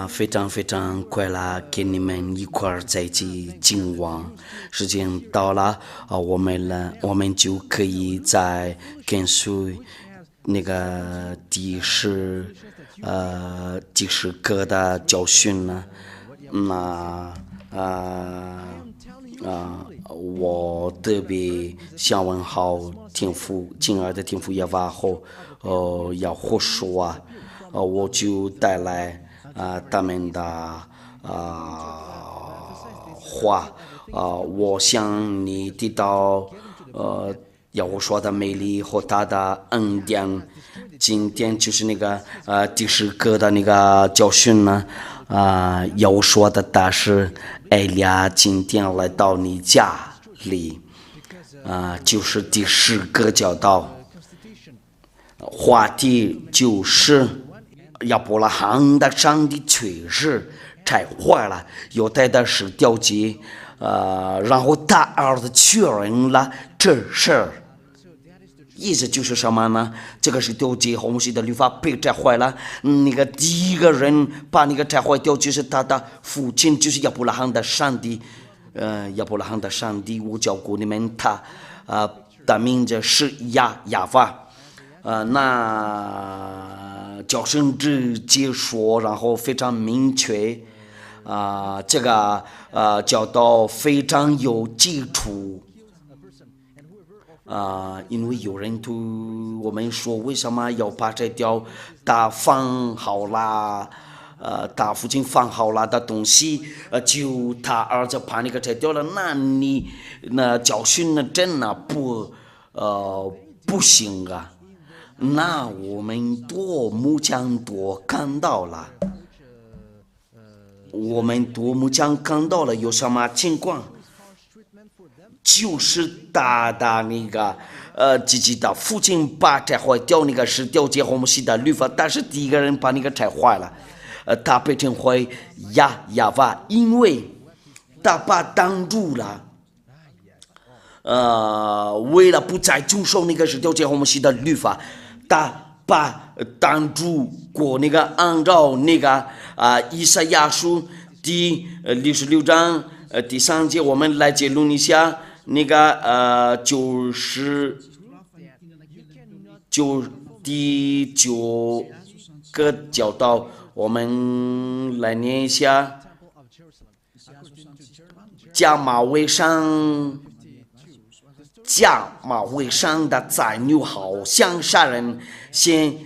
非常非常快乐，跟你们一块儿在一起今晚。时间到了我们就可以再跟随那个第十课的教训了。我特别想问好亲爱的天父耶和华后，要活说我就带来他们的话我想你得到要我说的美丽和他的恩典。今天就是那个第十课的那个教训呢要我说的但是艾利亚今天来到你家里就是第十个教导，话题就是亚伯拉罕的上帝确实拆坏了犹太的十条诫然后他儿子确认了这事儿。意思就是什么呢？这个是条诫和摩西的律法被拆坏了。那个第一个人把那个拆坏掉，就是他的父亲，就是亚伯拉罕的上帝。亚伯拉罕的上帝，我教过你们，他的名字是亚法。那教圣直接说，然后非常明确。这个教导非常有基础。因为有人对我们说，为什么要把这条他放好了他父亲放好了的东西就他儿子把那个拆掉了，那教训呢真的不行啊。那我们目前多看到了，有什么情况？就是他的那个自己的父亲把拆坏掉那个十条诫和摩西的律法，但是第一个人把那个拆坏了，他被称为亚法，因为他把挡住了。为了不再遵守那个十条诫和摩西的律法，他把挡住过那个按照那个以赛亚书第66章第3节，我们来结论一下。那个第9个教导，我们来念一下。假冒伪善的宰牛好像杀人，先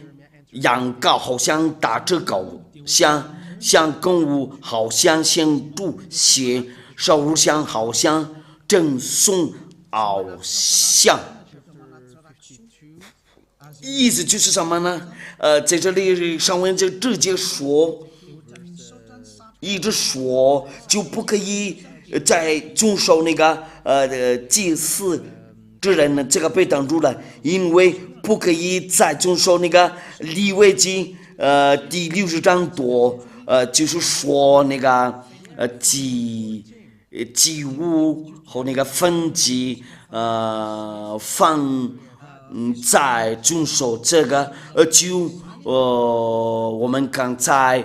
羊羔好像打折狗，像公物好像先煮血，烧肉香好像赠送偶像。意思就是什么呢？在这里上文就直接说，一直说就不可以再遵守那个祭祀之人呢，这个被挡住了，因为不可以再遵守那个利未记第60章多就是说那个祭物和那个燔祭放在遵守这个我们刚才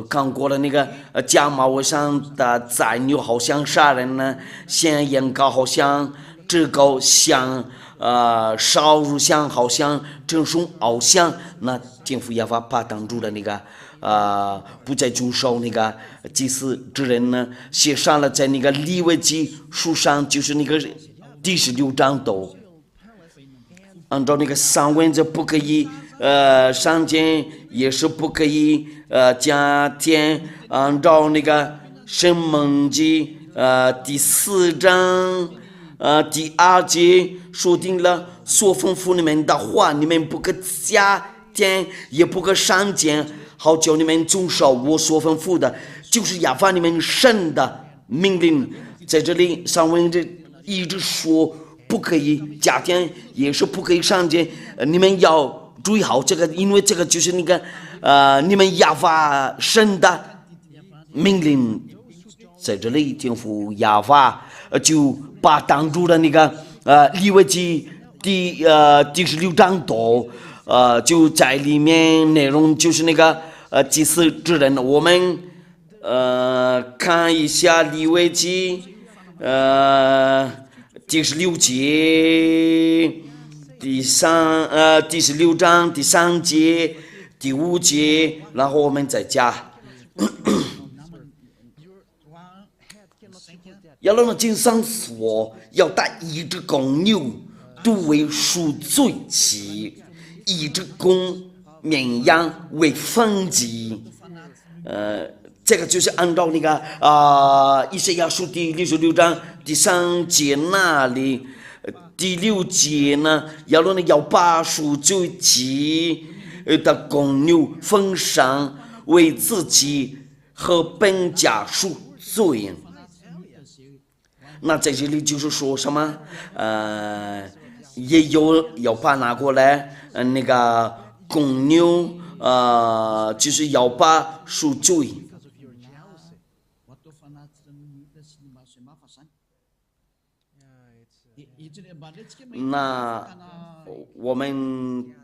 看过了那个假冒伪善的宰牛好像杀人呢，像羊羔好像这个像烧肉香好像赠送偶像，那天父耶和华把挡住了那个不再遵守那个祭祀之人呢，写上了在那个利未记书上，就是那个第16章都按照那个上文字不可以上间也是不可以加添，按照那个申命记第4章第2节说定了，所吩咐你们的话，你们不可加添，也不可删减，好叫你们遵守我所吩咐的，就是亚法你们神的命令。在这里上文这一直说不可以加添，也是不可以删减，你们要注意好这个，因为这个就是那个你们亚法神的命令。在这里天父亚法就把挡住了那个利未记第16章多就在里面内容就是那个祭司之人。我们看一下利未记第16节第16章第3节第5节，然后我们再加。亚伦的经上说，要带一只公牛作为赎罪祭，一只公绵羊为燔祭。这个就是按照那个以赛亚书第66章第3节那里，第6节呢，亚伦要把赎罪祭的公牛焚上，为自己和本家赎罪。那在这里就是说什么？也有要把拿过来，那个公牛，就是要把赎罪。那我们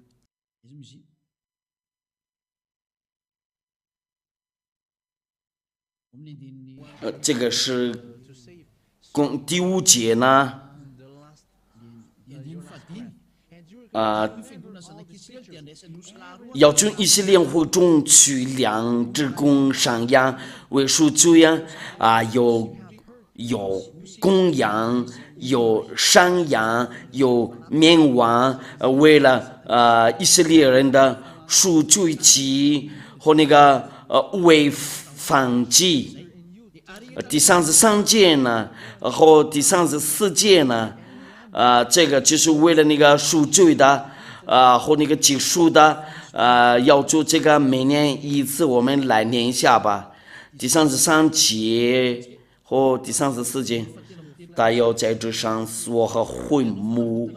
这个是第5节呢，要从以色列会中取2只公山羊为赎罪有公羊，有山羊，有绵羊，为了以色列人的赎罪祭和那个为燔祭。第33节呢和第34节呢，这个就是为了那个赎罪的和那个结束的，要做这个每年一次，我们来念一下吧。第33节和第34节，他要在这上所和会幕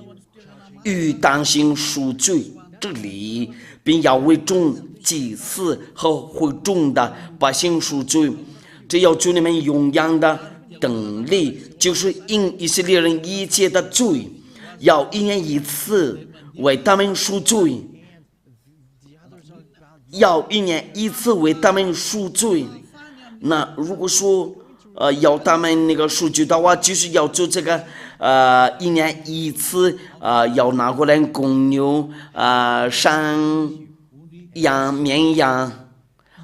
与当行赎罪之礼，并要为众祭司和会众的百姓赎罪。这要求你们永远的等力，就是因以色列人一切的罪，要1年1次为他们赎罪，要1年1次为他们赎罪。那如果说要他们那个赎罪的话，就是要做这个1年1次，要拿过来公牛、山羊、绵羊，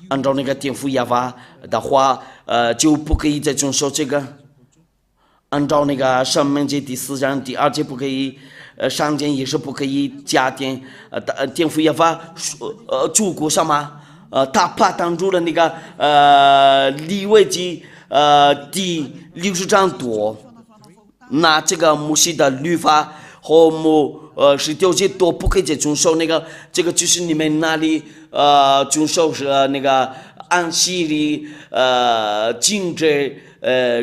按照那个天父耶和华的话，就不可以再遵守这个。按照那个申命记第4章第2节不可以，上节也是不可以加添。天父耶和华主过什么？他怕挡住了那个利未记第60章多，那这个摩西的律法和19节都不可以再遵守。那个这个就是你们那里遵守是那个安息日禁止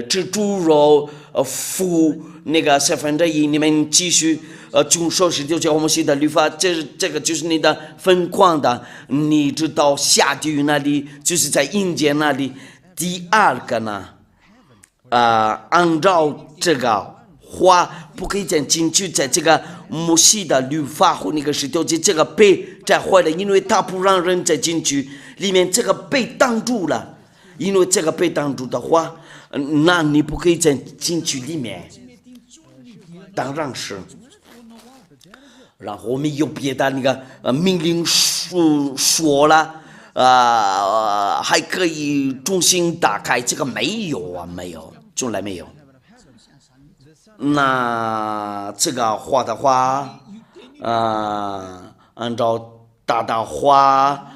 吃猪肉付那个1/4，你们继续遵守19节摩西的律法，这个就是你的分光的，你知道下地狱那里就是在阴间那里。第2个呢，按照这个话不可以再进去，在这个摩西的律法和那个19节这个被再坏了，因为他不让人再进去，里面这个被挡住了，因为这个被挡住的话，那你不可以再进去里面，当然是。然后我们有别的那个命令说了，还可以重新打开，这个没有啊，没有，从来没有。那这个话的话，按照大的话，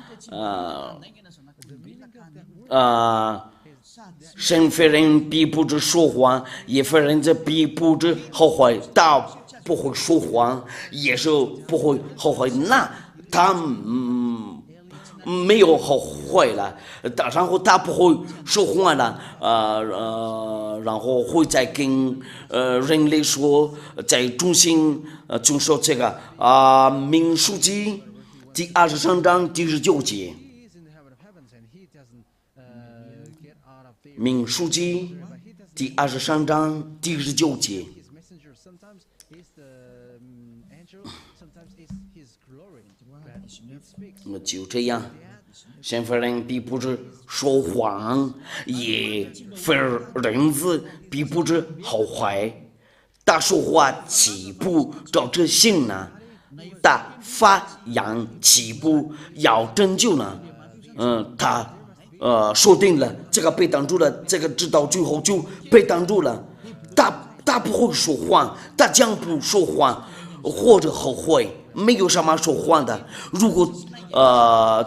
神非人必不知说谎，也非人这必不知后悔。他不会说谎，也是不会后悔。那他没有后悔了，然后他不会说谎了，然后会再跟人类说，在中心遵守这个民数记第23章第19节。民数记第23章第19节。就这样，先夫人并不是说谎，也非人子并不是好坏。他说话岂不照着信呢？他发扬岂不要拯救呢？他说定了这个被挡住了，这个直到最后就被挡住了。他不会说谎，他将不说谎或者后悔，没有什么说谎的。如果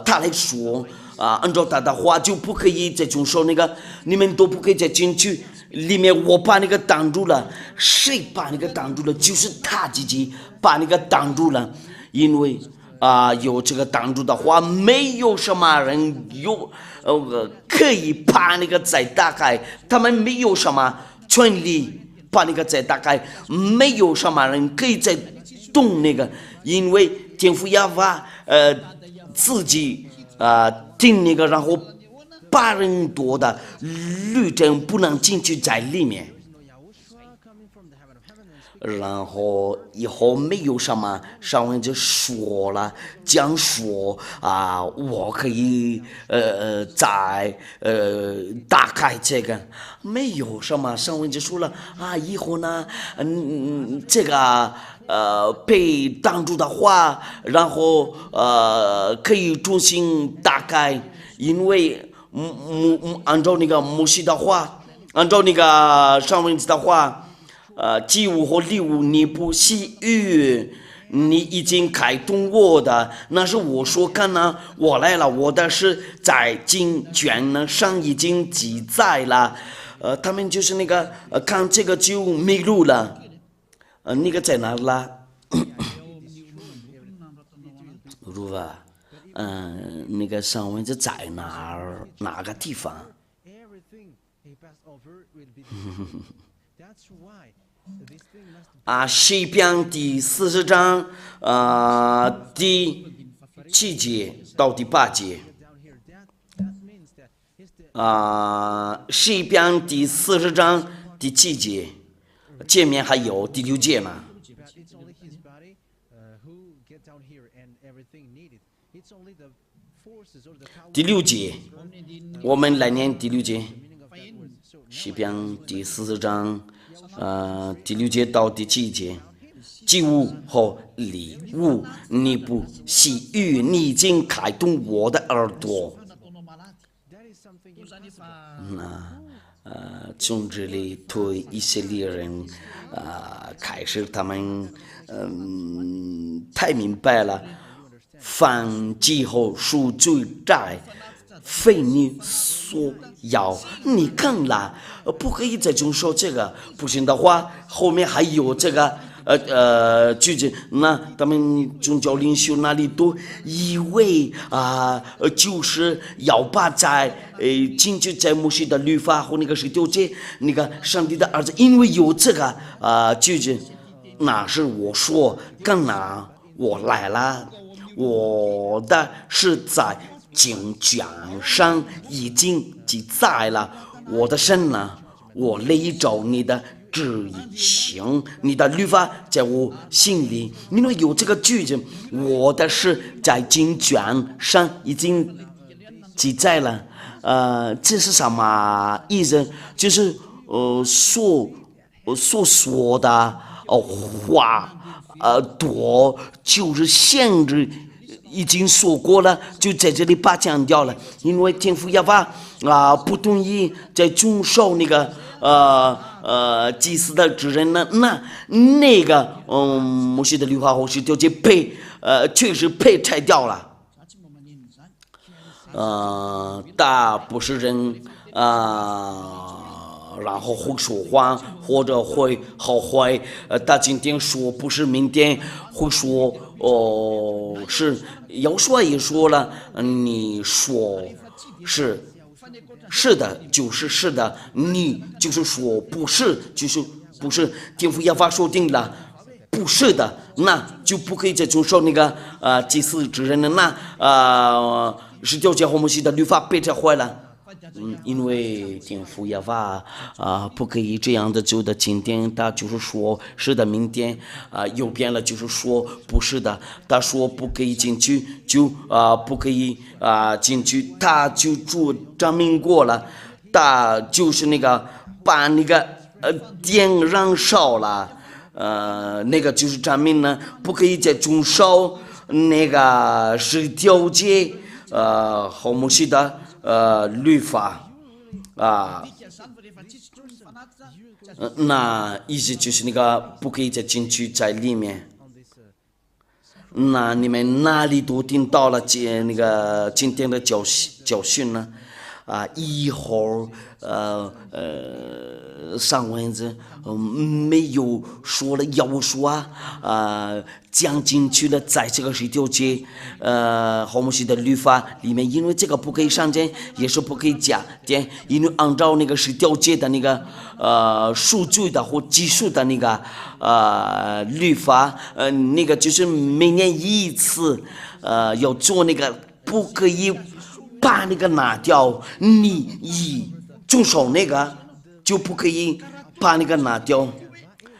他来说按照他的话，就不可以再说那个，你们都不可以再进去。里面我把那个挡住了，谁把那个挡住了？就是他自己把那个挡住了，因为有这个挡住的话，没有什么人可以把那个再打开，他们没有什么权利把那个再打开，没有什么人可以再动那个，因为天父亚法自己定那个，然后把人多的律政不能进去在里面。然后以后没有什么上文就说了，讲说我可以再打开这个，没有什么上文就说了以后呢这个被挡住的话，然后可以重新打开，因为按照那个摩西的话，按照那个上文的话。祭物和礼物你不喜悦，你已经开动我的，那是我说看呢，我来了，我的是在经卷上已经记载了。他们就是那个看这个就迷路了。那个在哪了？如吧？那个上文是在哪个地方？诗篇第40章第7节到第8节。诗篇第40章第7节，前面还有第6节嘛。第6节，我们来念第6节。诗篇第40章第6节到第7节，祭物和礼物你不喜悦，你已经开动我的耳朵。从这里对以色列人开始他们太明白了，犯忌后赎罪债，非你所要，你看了不可以再说这个，不行的话后面还有这个句子，那他们宗教领袖那里都以为就是要把在进去在摩西的律法和那个19节那个上帝的儿子，因为有这个句子，那是我说干哪我来了，我的是在经卷上已经记载了，我的神呢，我勒着你的旨意行，你的律法在我心里。因为有这个句子，我的是在经卷上已经记载了。这是什么意思？就是所说的话多，就是限制已经说过了，就在这里把强调了。因为天父亚法不同意在遵守那个祭司的职任呢，那个摩西的律法和19节被确实被拆掉了。他不是人然后会说谎或者会后悔，他今天说不是明天会说是，有说也说了，你说是的就是是的，你就是说不是就是不是，天父亚法说定了不是的，那就不可以再遵守那个祭司之人了，那19节和摩西的律法被拆坏了。因为天父耶和华不可以这样的走的经典，他就是说是的，明天右边了就是说不是的，他说不可以进去就不可以进去，他就证明过了，他就是那个把那个电燃烧了，那个就是证明呢，不可以再中烧那个是条件好么西的律法那意思就是那个不可以再进去在里面。那你们哪里都听到了那个今天的教训呢？以后上文子没有说了要说讲进去了，在这个十条街好么西的律法里面，因为这个不可以上街，也是不可以加点，因为按照那个十条街的那个数据的或技术的那个律法那个就是每年一次要做那个不可以把那个拿掉，你一遵守那个就不可以把那个拿掉，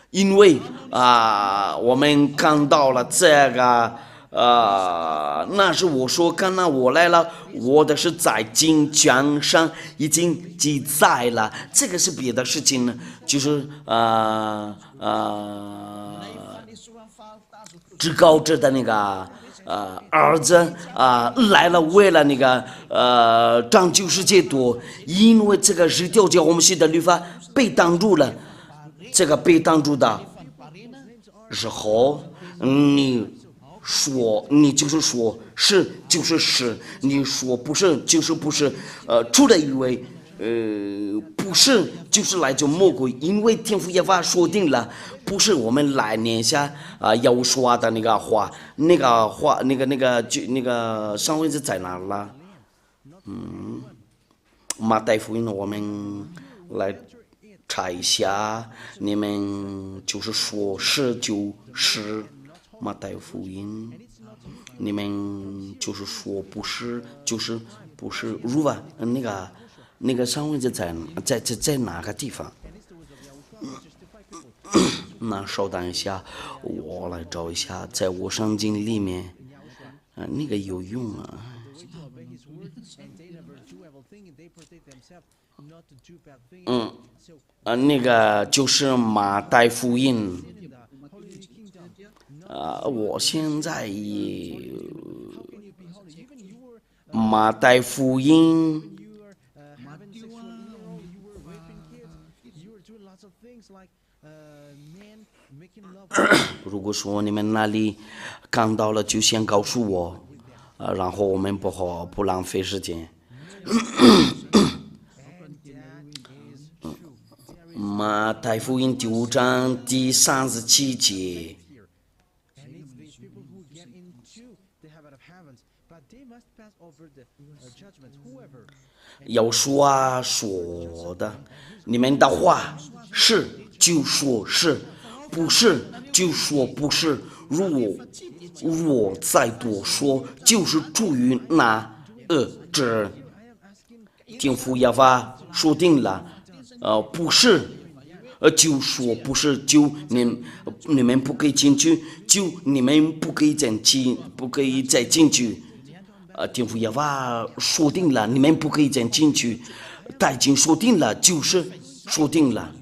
因为我们看到了这个那是我说刚刚我来了，我的是在经卷上已经记载了，这个是别的事情呢，就是至高者的那个儿子来了，为了那个拯救世界多，因为这个十条诫我们写的律法被挡住了，这个被挡住的时候，你说你就是说是就是是，你说不是就是不是，除了因为不是就是来自魔鬼，因为天父耶和华说定了，不是我们来念下要说的那个话，那个话那个上文字在哪了？马太福音我们来查一下，你们就是说是就是马太福音，你们就是说不是就是不是，如果那个上文字在哪个地方？那稍等一下，我来找一下，在我圣经里面，那个有用啊。那个就是马太福音。我现在也马太福音。如果说你们那里看到了，就先告诉我，然后我们不浪费时间。马太福音第5章第37节。要说的，你们的话是就说是，不是就说不是，若再多说，就是出于那这天父耶和华说定了，不是就说不是，就你们不可以进去，就你们不可以再进去。天父耶和华说定了，你们不可以再进去，他已经说定了，就是说定了，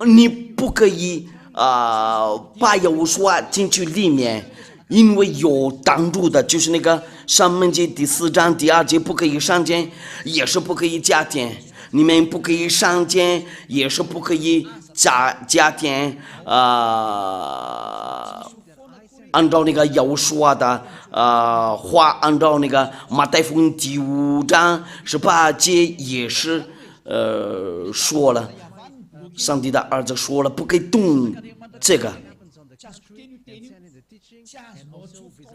你不可以把有说进去里面，因为有挡住的，就是那个上面节第4章第2节不可以上间，也是不可以加点，你们不可以上间，也是不可以加点按照那个要说的话，按照那个马太福音第5章18节也是说了，上帝的儿子说了不可以动这个，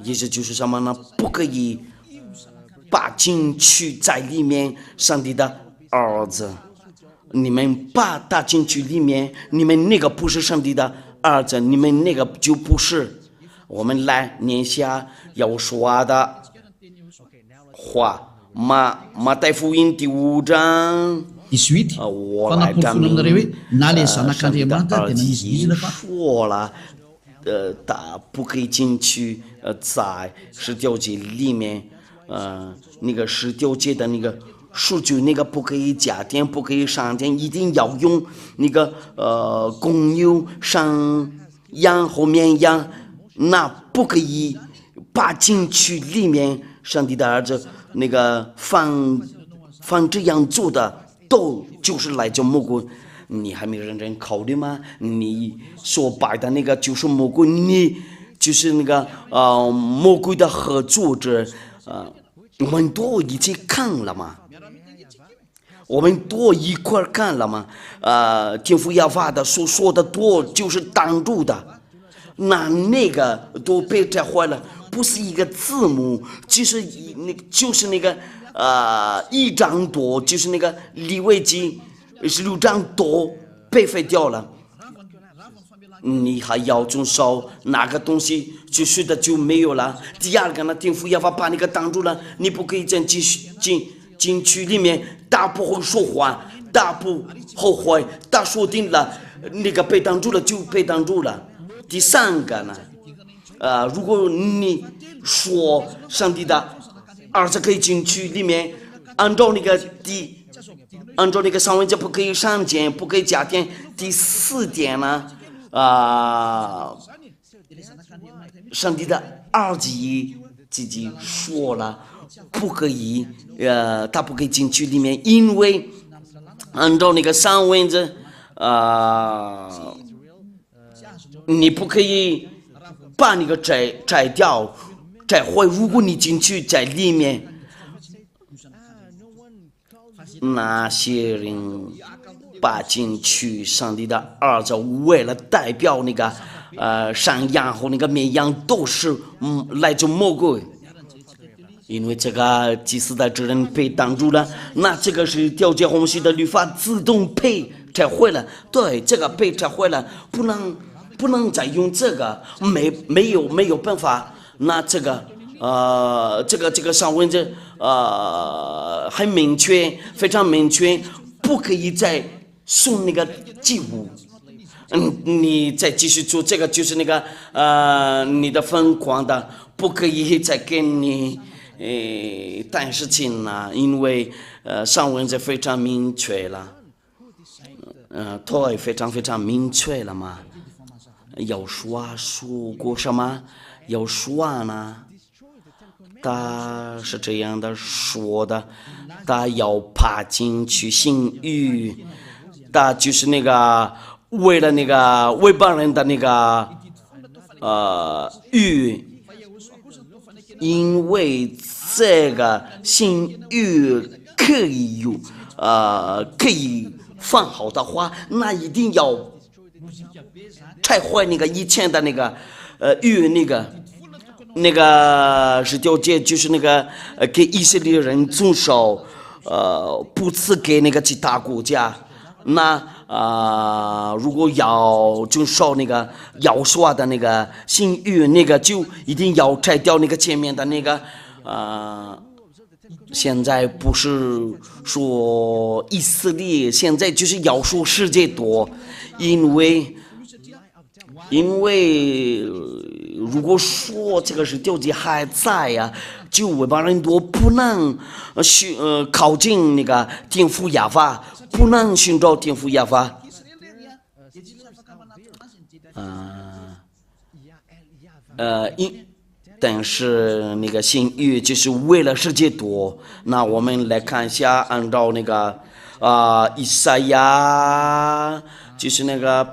意思就是什么呢？不可以把进去在里面，上帝的儿子，你们把他进去里面，你们那个不是上帝的儿子，你们那个就不是。我们来念下要说的话，马太福音第5章。18 我来证明，上帝的儿子说了，他不可以进去，在十条街里面，那个十条街的那个数据，那个不可以加点，不可以上点，一定要用那个公牛、山羊和绵羊，那不可以把进去里面，上帝的儿子那个放这样做的。都就是来自魔鬼，你还没认真考虑吗？你所拜的那个就是魔鬼，你就是那个魔鬼的合作者，我们都一起看了吗？我们都一块看了吗？天父亚法的所说的多就是挡住的，那个都被拆坏了，不是一个字母，就是那个。1章多就是那个利未记16章多被废掉了，你还要遵守哪个东西就是的就没有了。第二个呢，天父要把那个挡住了，你不可以再继续进去里面，大不会说话，大不后悔，大说定了，那个被挡住了就被挡住了。第三个呢，如果你说上帝的儿子可以进去里面，按照那个上文就不可以上减，不可以加点。第4点呢，上帝的儿子自己说了，不可以，他不可以进去里面，因为按照那个上文字，你不可以把那个摘掉。摘坏，如果你进去在里面，那些人把进去上帝的儿子为了代表那个山羊和那个绵羊都是来自魔鬼，因为这个祭司的责任被挡住了，那这个是调节红旗的律法自动被拆坏了，对，这个被拆坏了，不能再用这个，没有办法。那这个上文字很明确，非常明确，不可以再送那个祭物。你再继续做这个，就是那个你的疯狂的，不可以再给你但事情了，因为上文字非常明确了，对，非常明确了嘛。有说过什么？有说呢？他是这样的说的，他要爬进去性欲，他就是那个为了那个外邦人的那个欲，因为这个性欲可以放好的话，那一定要拆坏那个以前的那个欲那个十条诫，就是那个给以色列人遵守，不赐给那个其他国家。那如果要遵守那个要说的那个新约，那个就一定要拆掉那个前面的那个现在不是说以色列，现在就是要说世界多，因为如果说这个是条件还在呀，就外邦人多不能靠近那个天父亚法，不能寻找天父亚法。但是那个新约就是为了世界多。那我们来看一下，按照那个以赛亚，就是那个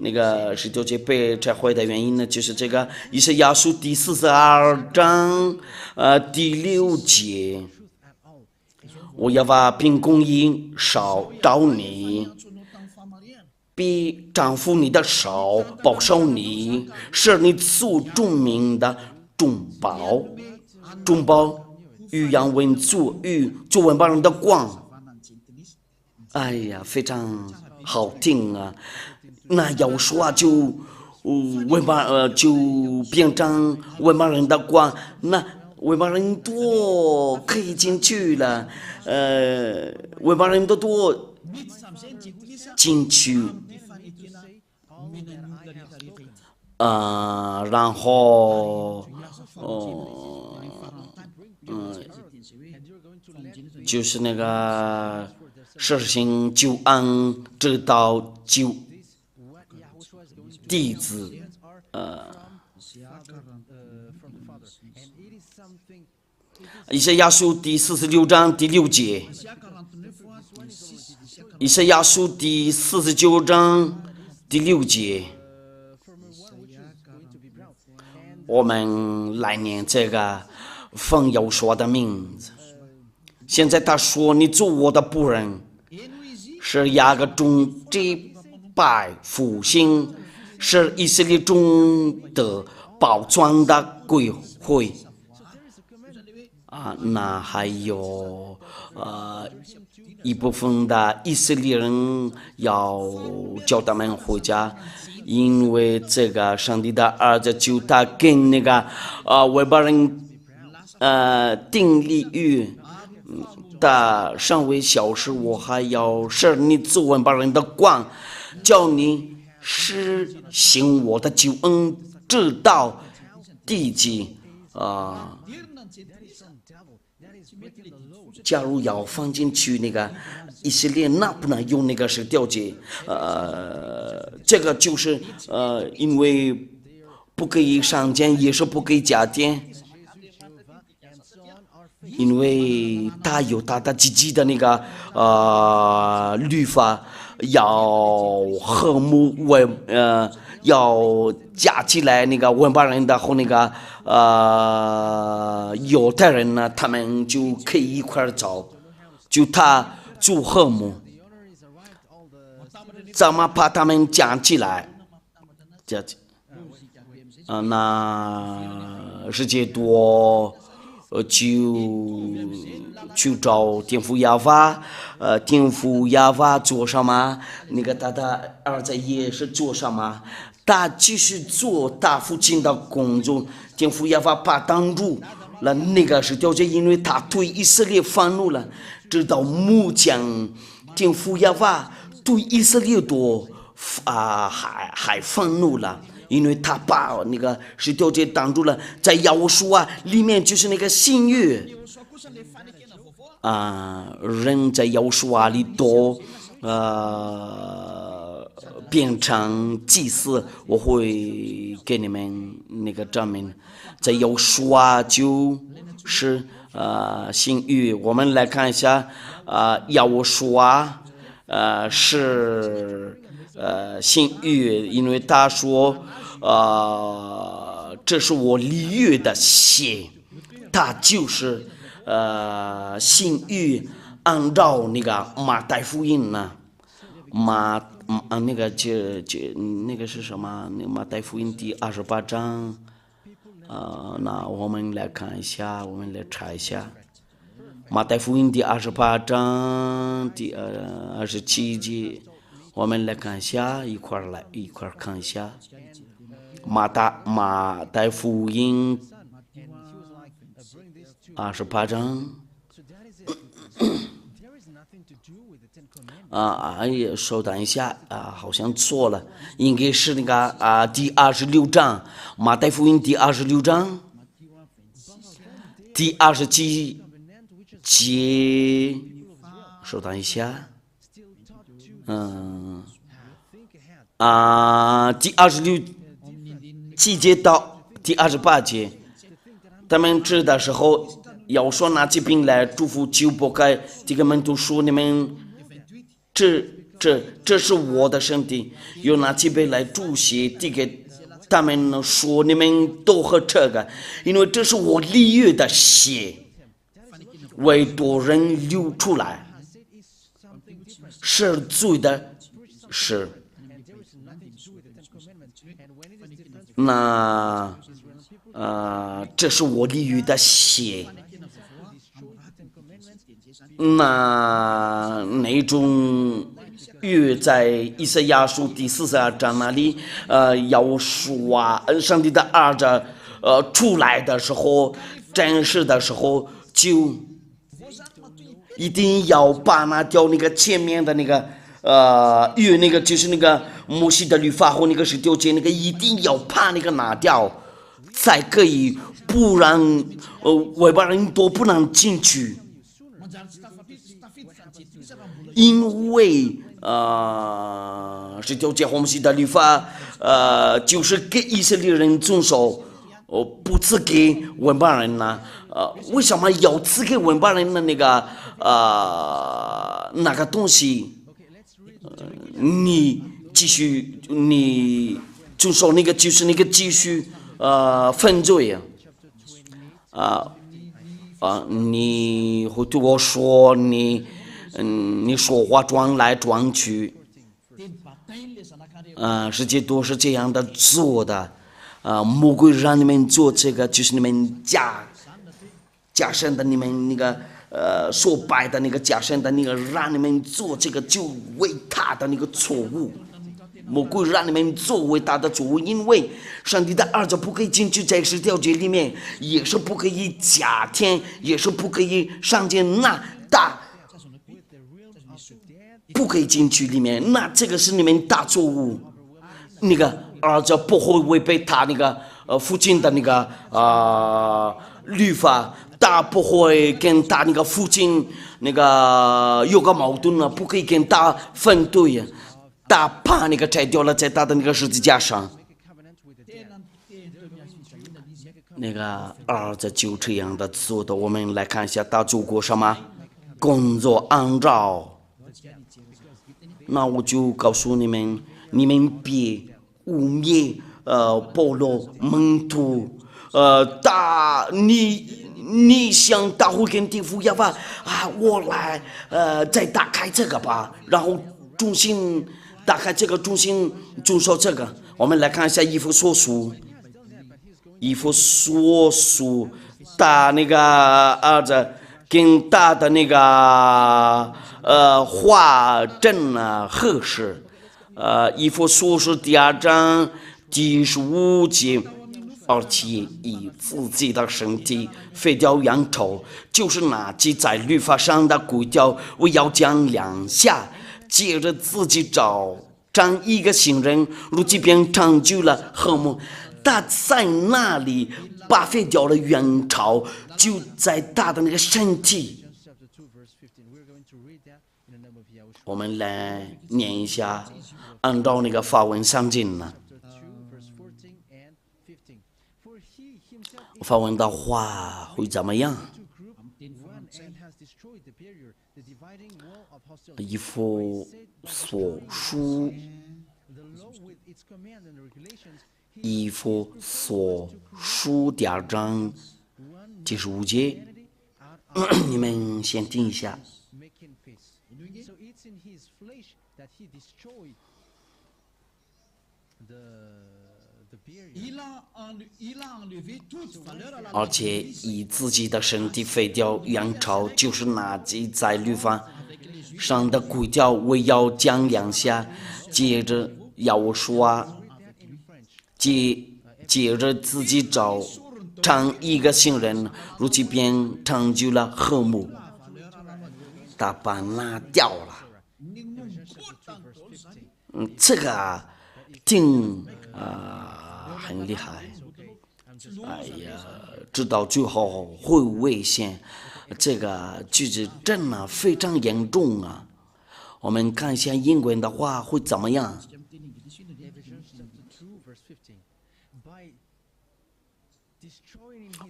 那个十条诫被拆坏的原因呢，就是这个以赛亚书第42章第6节，我要把凭公义烧到你，比丈夫你的手保守你，是你所著名的中保与养文族与做文邦人的光。哎呀，非常好听啊！那要说就就变成文邦人的光，那外邦人多可以进去了，外邦人多进去，然后就是那个实行救恩直到救弟子，以赛亚书第46章第6节，以赛亚书第49章第6节，我们来念这个奉耶和华的名字。现在他说：“你做我的仆人，是雅各中这百复兴，是以色列中的宝藏的归回。”那还有一部分的以色列人要叫他们回家，因为这个上帝的儿子就他跟那个外邦人订立约。的尚未消失，我还要使你做外邦人的光，叫你实行我的救恩，直到地极。假如要放进去那个以色列，那不能用那个是调节，这个就是因为不可以上监，也是不可以加监。因为他有他的自己的那个律法，要和睦要加起来那个外邦人的和那个犹太人呢，他们就可以一块走，就他做和睦，怎么把他们讲起来？那世界多。就找天父亚法，天父亚法做什么？那个他的儿子也是做什么？他继续做他父亲的工作，天父亚法把挡住了，那个是调解，因为他对以色列愤怒了，直到目前天父亚法对以色列多还愤怒了。因为他把那个是调解挡住了，在耶和华里面就是那个新约人在耶和华里多变成祭司，我会给你们那个证明，在耶和华就是新约。我们来看一下耶和华是新约，因为他说这是我立约的血，他就是新约，按照那个马太福音呢，那个那个是什么？那个马太福音第28章，那我们来看一下，我们来查一下，马太福音第28章第27节。我们来看一下，一块看一下，马太福音28章，稍等一下好像错了，应该是那个第26章，马太福音第26章，第27节，稍等一下。第26节到第28节，他们吃的时候要说拿起饼来祝福，就不该这个门徒说你们这是我的身体，又拿起杯来祝谢，递给他们说你们都喝这个，因为这是我立约的血，为多人流出来。是罪的事，那这是我立约的血，那种约在以赛亚书第42章那里，要说上帝的儿子出来的时候，战士的时候，就一定要把那掉那个前面的那个与那个就是那个摩西的律法和那个十条诫那个一定要把那个拿掉，才可以，不然外邦人都不能进去，因为十条诫和摩西的律法就是给以色列人遵守。不赐给外邦人呢？为什么要赐给外邦人的那个那个东西？你继续，你遵守那个就是那个继续犯罪你会对我说你说话转来转去，世界都是这样的做的。魔鬼让你们做这个，就是你们假神的，你们那个所拜的那个假神的那个，让你们做这个就伟大的那个错误。魔鬼让你们做伟大的错误，因为上帝的儿子不可以进去在十条诫里面，也是不可以假天，也是不可以上见那大，不可以进去里面，那这个是你们大错误。那个儿子不会违背他那个父亲的那个律法，他不会跟他那个父亲那个有个矛盾了，不可以跟他反对呀，他把那个摘掉了，在他的那个十字架上，那个儿子就这样的做的。我们来看一下他做过什么工作按照，那我就告诉你们，你们别污蔑保罗门徒，你想他会跟地府要吧？我来再打开这个吧，然后重新打开这个，重新遵守这个。我们来看一下以弗所书，打那个儿子跟他的那个话真合适。以弗所书第2章第15节，而且以自己的身体废掉羊头，就是拿记在律法上的规条，我要将两下，接着自己找张一个新人，如今便成就了和睦。他在那里把废掉了原朝，就在他的那个身体。我们来念一下，按照那个法文上经呢。法文的话会怎么样？以弗所书，以弗所书第2章第15节，你们先听一下。而且以自己的身体废掉原朝，就是拿记在律法上的规条，我要讲两下，接着要说，接着自己找成一个新人，如今便成就了和睦。他把拿掉了。这个挺很厉害。哎呀，知道最后会危险，这个句子真的非常严重啊。我们看一下英文的话会怎么样？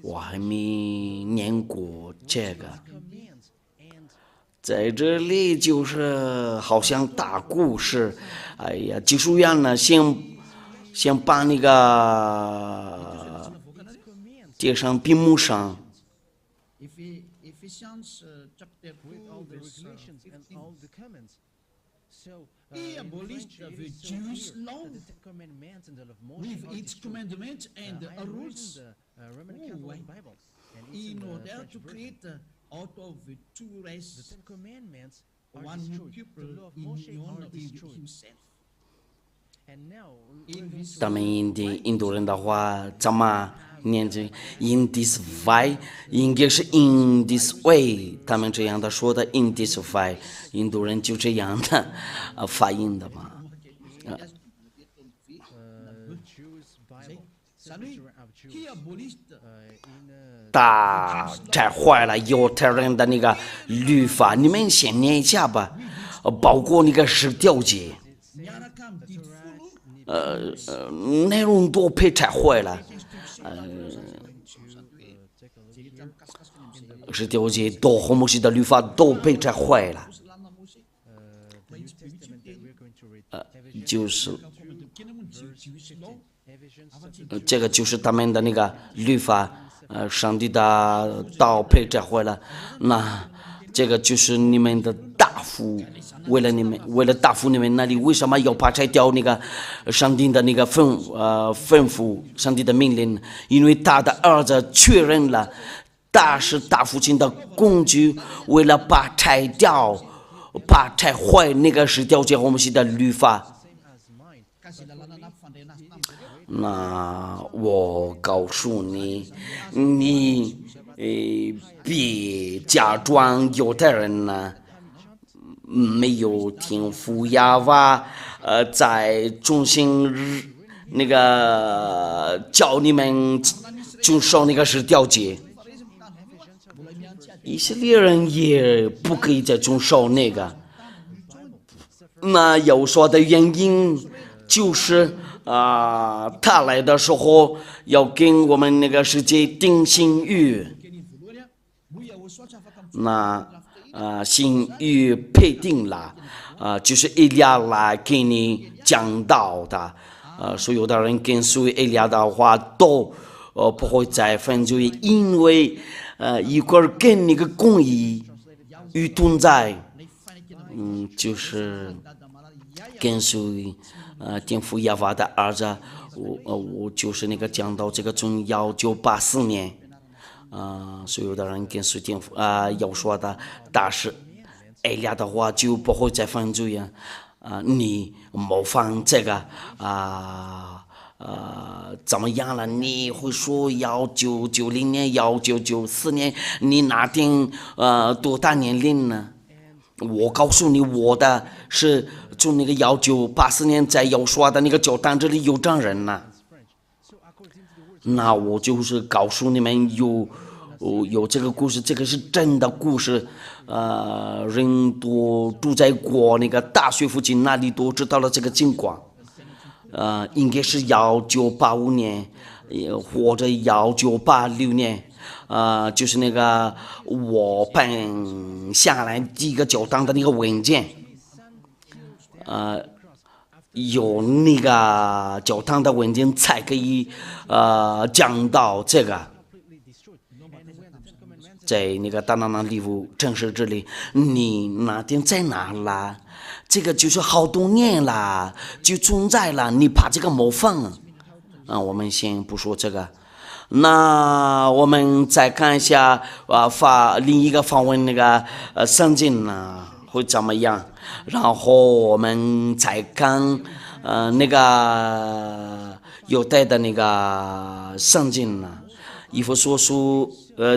我还没念过这个，在这里就是好像大故事。哎呀，技术员呢，先把那个贴上屏幕上。He abolished the Jewish law with its commandments and rules in order to create out of two races one new people in himself. 咱们印度人的话怎么念着 in this way， 应该是 in this way， 他们这样的说的 in this way， 印度人就这样的发音的嘛。大拆坏了犹太人的那个律法，你们先念一下吧，包括那个十条诫，内容都被拆坏了，十条诫都和摩西的律法都被拆坏了，就是这个就是他们的那个律法，上帝的道被拆坏了，那这个就是你们的大夫，为了答复你们那里为什么要把拆掉那个上帝的那个吩咐，上帝的命令？因为他的儿子确认了，他是大父亲的工具，为了把拆掉、把拆坏那个十条诫和摩西的律法。那我告诉你，你别假装犹太人呢，没有听父亚瓦在中心那个教你们遵守那个十条诫，以色列人也不可以再遵守那个。那有说的原因就是他来的时候要跟我们那个世界定新约，那新约配定了，就是以利亚来给你讲道的，所有的人跟随以利亚的话都不会再犯罪，因为一会儿跟那个公义与同在，就是跟随天父耶和华的儿子，我就是那个讲到这个从1984年，所有的人跟随天父要说的，但是以利亚的话就不会再犯罪呀，你模仿这个怎么样了？你会说1990年、1994年，你哪天多大年龄呢？我告诉你，我的是从那个1984年在要说的那个教堂这里有张人呢。那我就是告诉你们有这个故事，这个是真的故事。人都住在过那个大学附近，那里都知道了这个情况。应该是1985年，或者1986年。就是那个我办下来第一个教堂的那个文件，有那个教堂的文件才可以讲到这个，在那个大拿那礼物城市这里，你那天在哪啦？这个就是好多年了，就存在了，你把这个模仿，我们先不说这个。那我们再看一下另一个访问那个圣经呢会怎么样？然后我们再看那个犹太的那个圣经呢，以弗所书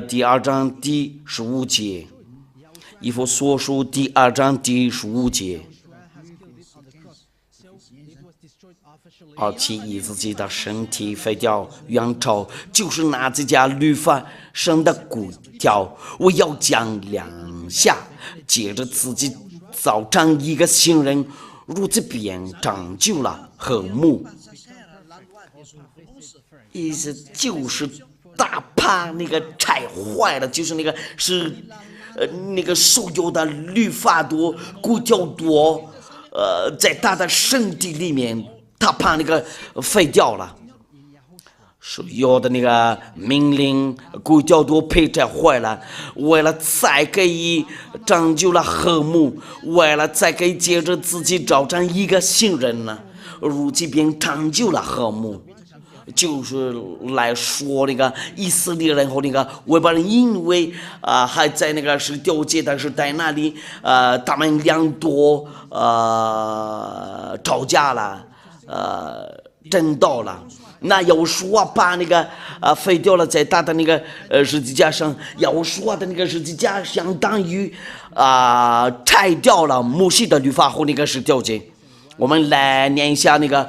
第2章第15节，以弗所书第2章第15节。而且以自己的身体废掉原丑，就是拿这家律法生的骨条，我要讲2下，接着自己造成一个新人，如此便长就了和睦。意思就是大怕那个拆坏了，就是那个是那个所有的律法多骨条多，在他的身体里面。他怕那个废掉了，所有的那个命令规条都被拆坏了，为了再可以拯救了和睦，为了再可以接着自己找成一个新人呢，如今便拯救了和睦，就是来说那个以色列人和那个外邦人，因为还在那个是条诫的时代那里，他们俩多吵架了。真到了。那有说把那个废掉了，在他的那个十字架上，有说的那个十字架相当于拆掉了摩西的律法和那个十条诫。我们来念一下那个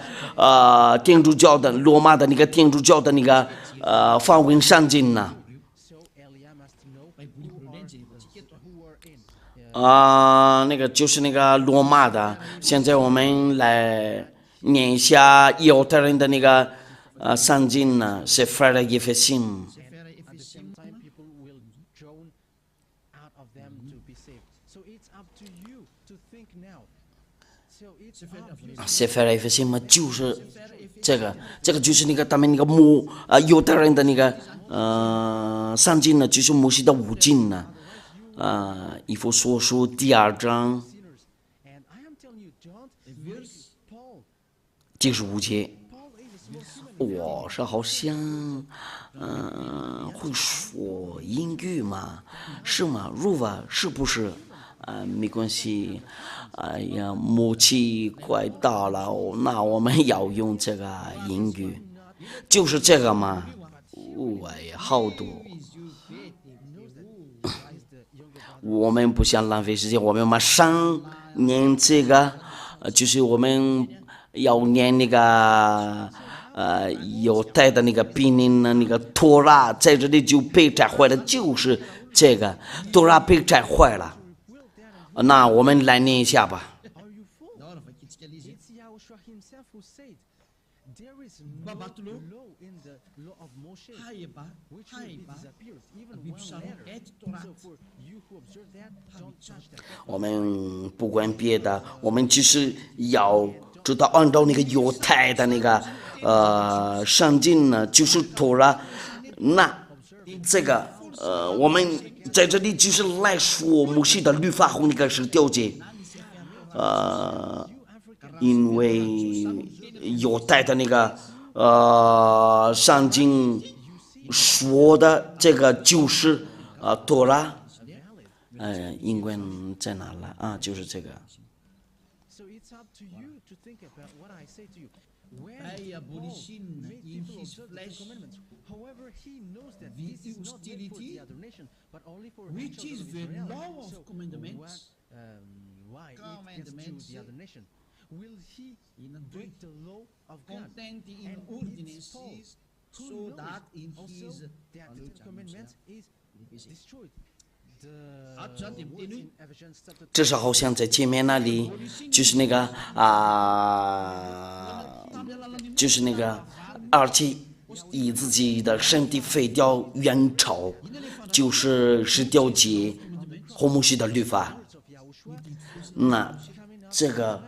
天主教的罗马的那个天主教的那个梵文圣经呢。那个就是那个罗马的。现在我们来念一下犹太人的那个圣经呢，是腓立耶非信。是腓立耶非信嘛，就是这个就是那个他们那个犹太人的那个圣经呢，就是摩西的五经呢。以弗所书第2章第15节。我是好像会说英语嘛，是吗？如果是不是没关系。哎呀，默契快到了，那我们要用这个英语，就是这个嘛。哎呀，好多。我们不想浪费时间，我们马上念这个，就是我们要念那个犹太的那个比尼的那个托拉，在这里就被拆坏了，就是这个托拉被拆坏了。那我们来念一下吧。我们不管别的，我们只是要知道按照那个犹太的那个圣经呢，就是托拉。那这个我们在这里就是来说摩西的律法和那个十条诫。因为犹太的那个圣经说的这个就是托拉。英文在哪了啊？就是这个。However, he knows that this is not meant for the other nation, but only for which is the Israel. law of commandments. Why it gives to the other nation? Will he break the law of God? Contained in And ordinances, who so knows that in also his that the Ten Commandments is destroyed. 这是好像在前面那里，就是那个就是那个，而且以自己的身体废掉原朝，就是十条诫和摩西的律法。那这个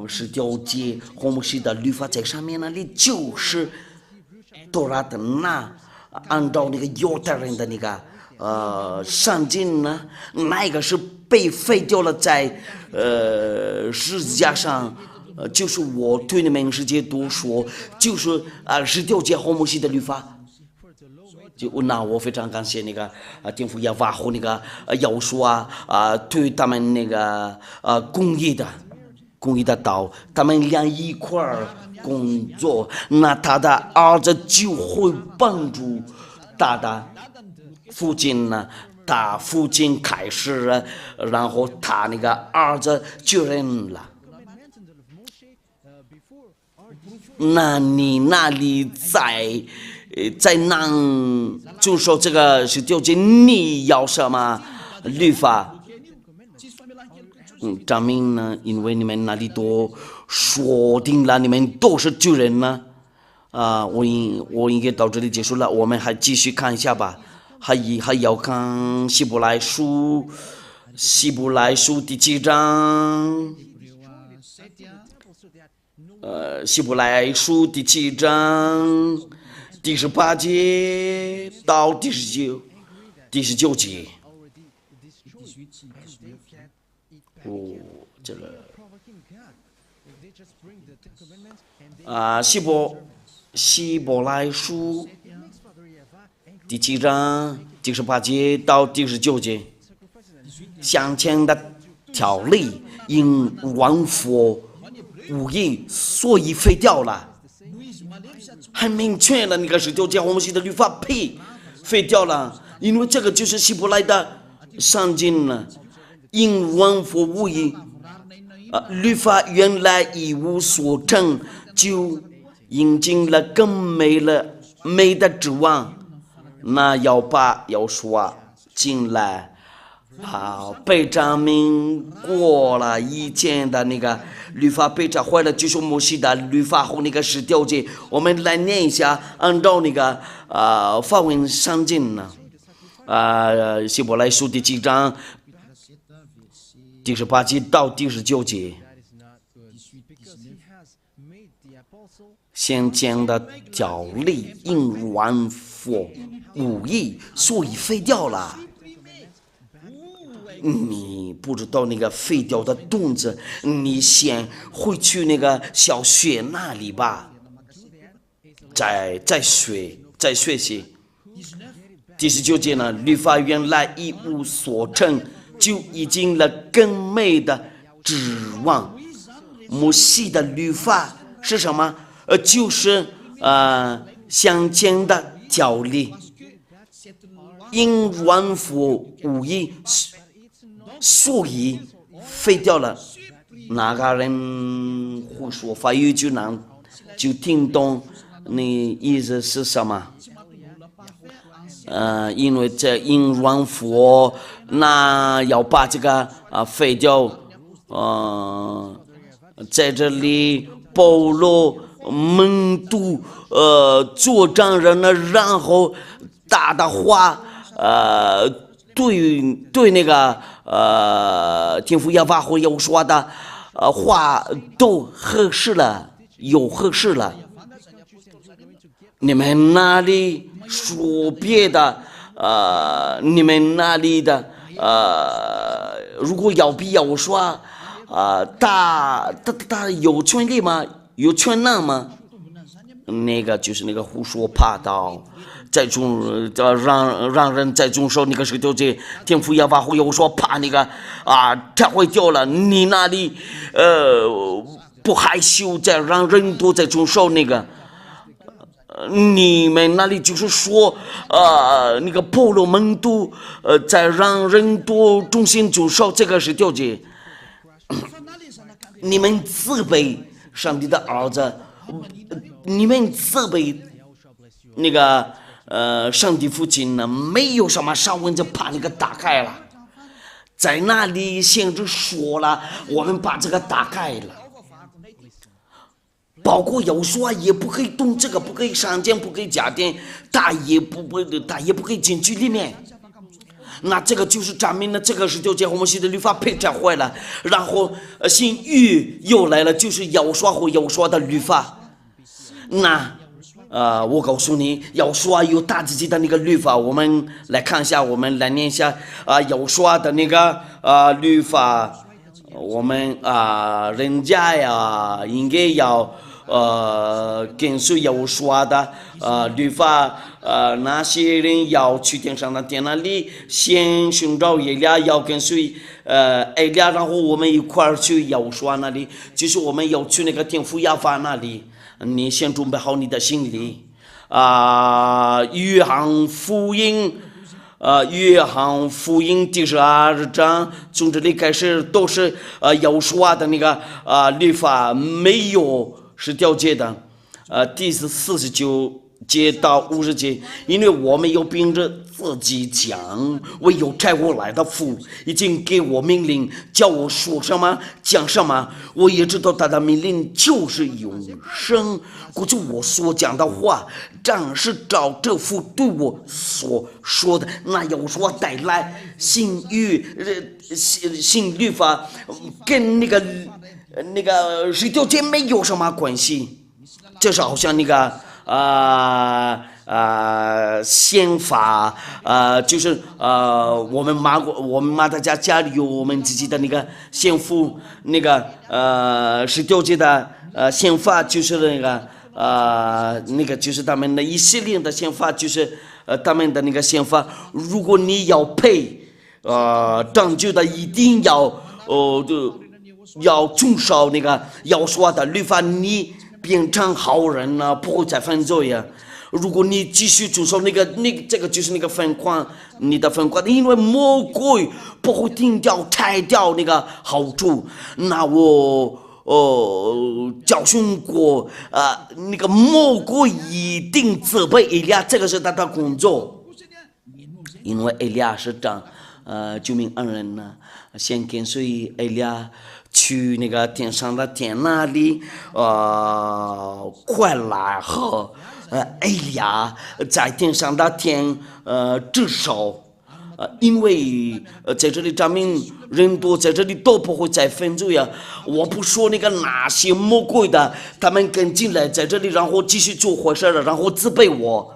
十条诫和摩西的律法在上面那里就是托拉的。那按照那个犹太人的那个圣经呢，那个是被废掉了在十字架上。就是我对你们直接多说，就是十条诫和摩西的律法。那我非常感谢那个天父耶和华和那个耶稣对他们那个公益的道，他们俩一块儿工作，那他的儿子就会帮助他的父亲呢。他父亲开始，然后他那个儿子就认了。那你那里在那就说这个是条诫，你要什么律法？证明呢，因为你们那里都说定了，你们都是罪人呢。我应该到这里结束了，我们还继续看一下吧。还要看希伯来书第7章。希伯来书第7章第18节到第19节。这个希伯来书第7章第18节到第19节，先前的条例因枉佛无益，所以废掉了。很明确了，那个十条诫和摩西的律法废掉了，因为这个就是希伯来的圣经了，因文佛无异。律法原来一无所成就，引进了更美的指望。那要把要说进来被证明过了以前的那个律法被trả坏了，就是摩西的律法和那个十条诫，我们来念一下，按照那个法文圣经呢，希伯来书第7章第18节到第19节，先前的条例因软佛无益，所以废掉了。你不知道那个废掉的动词，你先回去那个小学那里吧，再学习。第19节呢，律法原来一无所成就，已经了更美的指望。摩西的律法是什么？就是先前的条例因软佛无益，所以废掉了。哪个人会说法语就听懂你意思是什么？因为这因软佛，那要把这个废掉。在这里保罗门徒做证人呢，然后大话对那个天父耶和华和耶和华的话都合适了，有合适了。你们那里说别的，你们那里的如果要比要说他有权利吗？有权能吗？那个就是那个胡说八道，让人在中说那个十条诫，天父耶和华会有说怕那个拆毁掉了。你那里不害羞，再让人都在中说那个。你们那里就是说那个保罗门徒在让人多中心中说这个十条诫。你们自卑上帝的儿子，你们自卑那个上帝父亲呢？没有什么上文就把那个打开了，在那里先是说了，我们把这个打开了，包括有说也不可以动这个，不可以删减，不可以加点，他也不可以进去里面。那这个就是证明了这个十条诫和摩西的律法被拆坏了，然后新约又来了，就是要说和要说的律法。那我告诉你，要说有他自己的那个律法，我们来看一下，我们来念一下要说的那个律法，我们人家呀应该要跟随要说的律法。那些人要去天上的殿那里先寻找以利亚，要跟随以利亚，然后我们一块儿去要说那里，就是我们要去那个天父耶和华那里。你先准备好你的心里约翰福音第12章从这里开始都是要说的那个律法，没有十条诫的第49节到50节，因为我们要凭着自己讲，唯有差我来的父已经给我命令，叫我说什么讲什么，我也知道他的命令就是永生。估计我所讲的话，正是照这父对我所说的，那要说带来新律法，跟那个十条诫没有什么关系。这是好像那个宪法就是我们马达家里有我们自己的那个宪法，那个十条诫的宪法，就是那个就是他们的以色列的宪法，就是他们的那个宪法。如果你要配拯救的，一定要遵守那个要说的律法，你变成好人了，不会再犯罪呀。如果你继续遵守这个就是那个分款，你的分款，因为魔鬼不会停掉拆掉那个好处。那我教训过那个魔鬼一定责备以利亚，这个是他的工作，因为以利亚是救命恩人呢，先跟随以利亚去那个天上的天那里，快来和以利亚在天上的天至少。因为在这里证明人多，在这里都不会再分罪啊！我不说那个哪些魔鬼的，他们跟进来在这里，然后继续做坏事了，然后责备我。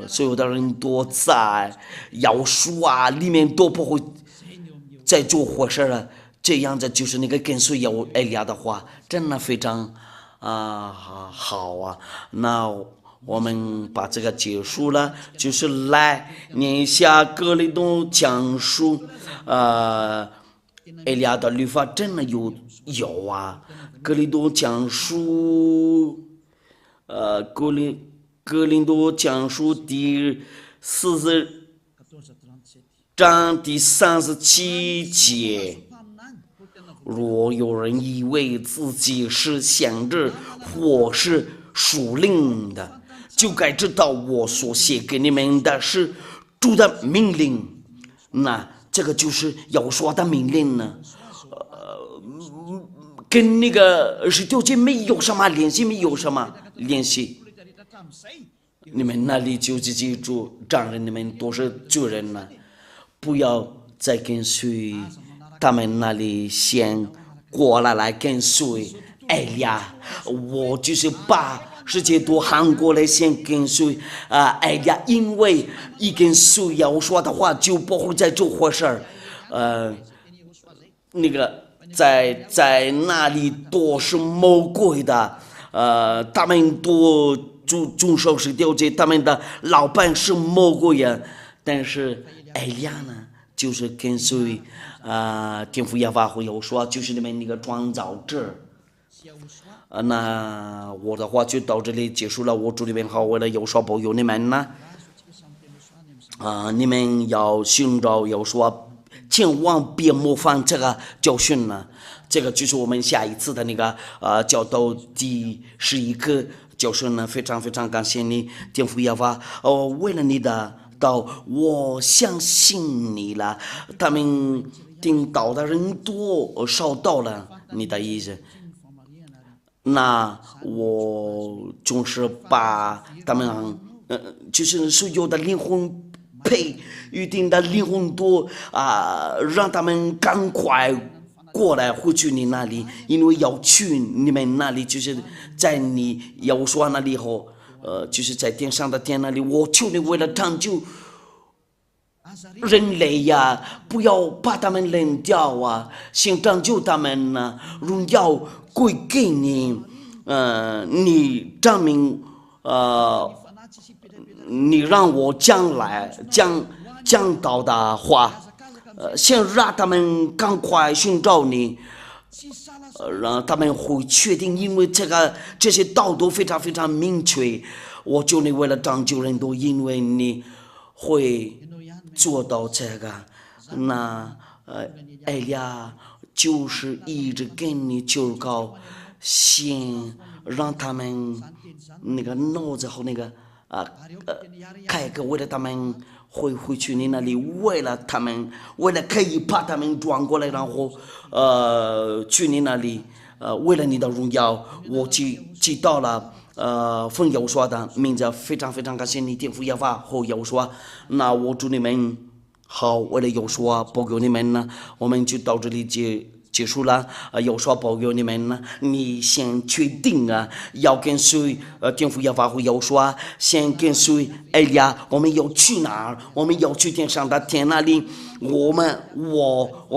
所有的人都在要书里面都不会再做坏事了。这样子就是那个跟随以利亚的话，真的非常好啊！那我们把这个结束了，就是来念一下哥林多讲述，以利亚的律法真的有啊。哥林多讲述，哥林多讲述第40章第37节。若有人以为自己是先知或是属灵的，就该知道我所写给你们的是主的命令。那这个就是要说的命令呢，跟那个19节没有什么联系，没有什么联系。你们那里就记住，丈人你们都是罪人了，不要再跟随他们那里，先过来跟随以利亚。我就是把世界都喊过来，先跟随以利亚，因为一跟随要说的话，就不会再做坏事儿。那个在那里都是魔鬼的，他们都遵守19节，他们的老板是魔鬼呀。但是以利亚呢，就是跟随天父耶和华有说，就是你们那个创造者。那我的话就到这里结束了。我祝你们好，为了有所保佑你们呢，你们要寻找有说，千万别模仿这个教训呢。这个就是我们下一次的那个教导第11个教训呢。非常非常感谢你，天父耶和华，为了你的道，我相信你了。他们听到的人多，少到了你的意思。那我就是把他们就是所有的灵魂配预定的灵魂多让他们赶快过来回去你那里，因为要去你们那里，就是在你要说那里后，就是在天上的天那里。我求你为了拯救人类呀，不要把他们扔掉啊，先拯救他们呢，荣耀归给你。你证明你让我将来讲到的话，先让他们赶快寻找你，让他们会确定，因为这些道都非常非常明确。我求你为了拯救人都，因为你会做到这个。那以利亚就是一直跟你求告，先让他们那个脑子和那个开个，为了他们会回去你那里，为了可以把他们转过来，然后去你那里，为了你的荣耀，我知道了。奉耶和华的名字，非常非常感谢你，天父耶和华和耶和华。那我祝你们好，为了耶和华保佑你们呢，我们就到这里结束了。有说保佑你们呢，你先确定要跟随天父耶和华和耶和华，先跟随以利亚。我们要去哪儿？我们要去天上的天那里。我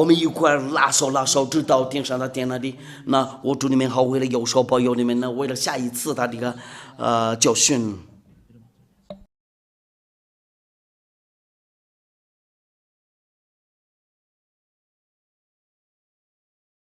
们一块拉手直到天上的天那里。那我祝你们好，为了有所保佑你们呢，为了下一次他这个教训。